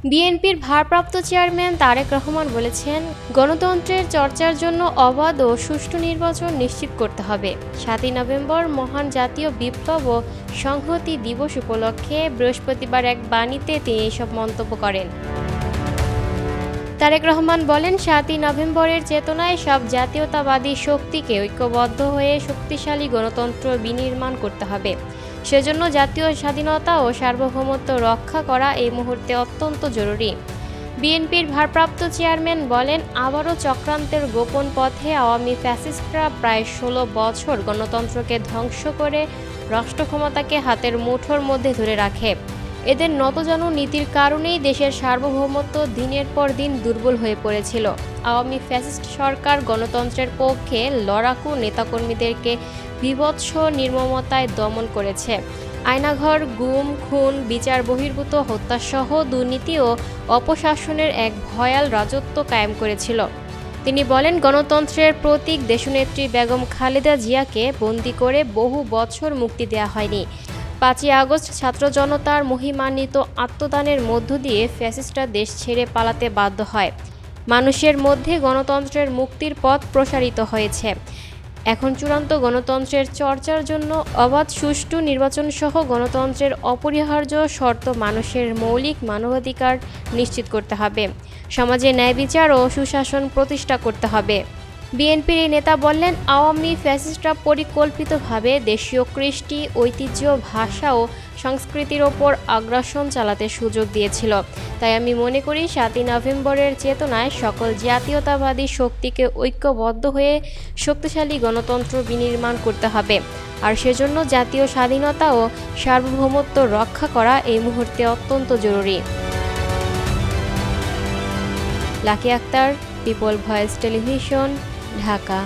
বিএনপির ভারপ্রাপ্ত চেয়ারম্যান তারেক রহমান বলেছেন, গণতন্ত্রের চর্চার জন্য অবাধ ও সুষ্ঠু নির্বাচন নিশ্চিত করতে হবে। ৭ই নভেম্বর মহান জাতীয় বিপ্লব ও সংহতি দিবস উপলক্ষে বৃহস্পতিবার এক বাণীতে তিনি এসব মন্তব্য করেন। তারেক রহমান বলেন, ৭ই নভেম্বরের চেতনায় সব জাতীয়তাবাদী শক্তিকে ঐক্যবদ্ধ হয়ে শক্তিশালী গণতন্ত্র বিনির্মাণ করতে হবে। সেজন্য জাতীয় স্বাধীনতা ও সার্বভৌমত্ব রক্ষা করা এই মুহূর্তে অত্যন্ত জরুরি। বিএনপির ভারপ্রাপ্ত চেয়ারম্যান বলেন, আবারও চক্রান্তের গোপন পথে আওয়ামী ফ্যাসিস্টরা প্রায় ১৬ বছর গণতন্ত্রকে ধ্বংস করে রাষ্ট্র ক্ষমতাকে হাতের মুঠোর মধ্যে ধরে রাখে। এদের নতজানু নীতির কারণেই দেশের সার্বভৌমত্ব দিনের পর দিন দুর্বল হয়ে পড়েছিল। আওয়ামী ফ্যাসিস্ট সরকার গণতন্ত্রের পক্ষে লড়াকু নেতাকর্মীদেরকে বীভৎস নির্মমতায় দমন করেছে। আয়নাঘর, গুম, খুন, বিচার বহির্ভূত হত্যাসহ দুর্নীতি ও অপশাসনের এক ভয়াল রাজত্ব কায়েম করেছিল। তিনি বলেন, গণতন্ত্রের প্রতীক দেশনেত্রী বেগম খালেদা জিয়াকে বন্দী করে বহু বছর মুক্তি দেওয়া হয়নি। ৫ই আগস্ট ছাত্র জনতার মহিমান্বিত আত্মদানের মধ্য দিয়ে ফ্যাসিস্টরা দেশ ছেড়ে পালাতে বাধ্য হয়। মানুষের মধ্যে গণতন্ত্রের মুক্তির পথ প্রসারিত হয়েছে। এখন চূড়ান্ত গণতন্ত্রের চর্চার জন্য অবাধ সুষ্ঠু নির্বাচনসহ গণতন্ত্রের অপরিহার্য শর্ত মানুষের মৌলিক মানবাধিকার নিশ্চিত করতে হবে। সমাজে ন্যায় বিচার ও সুশাসন প্রতিষ্ঠা করতে হবে। বিএনপির এই নেতা বললেন, আওয়ামী ফ্যাসিস্টরা পরিকল্পিতভাবে দেশীয় কৃষ্টি, ঐতিহ্য, ভাষা ও সংস্কৃতির ওপর আগ্রাসন চালাতে সুযোগ দিয়েছিল। তাই আমি মনে করি ৭ই নভেম্বরের চেতনায় সকল জাতীয়তাবাদী শক্তিকে ঐক্যবদ্ধ হয়ে শক্তিশালী গণতন্ত্র বিনির্মাণ করতে হবে। আর সেজন্য জাতীয় স্বাধীনতা ও সার্বভৌমত্ব রক্ষা করা এই মুহূর্তে অত্যন্ত জরুরি। Lucky Akter, people voice television, Dhaka.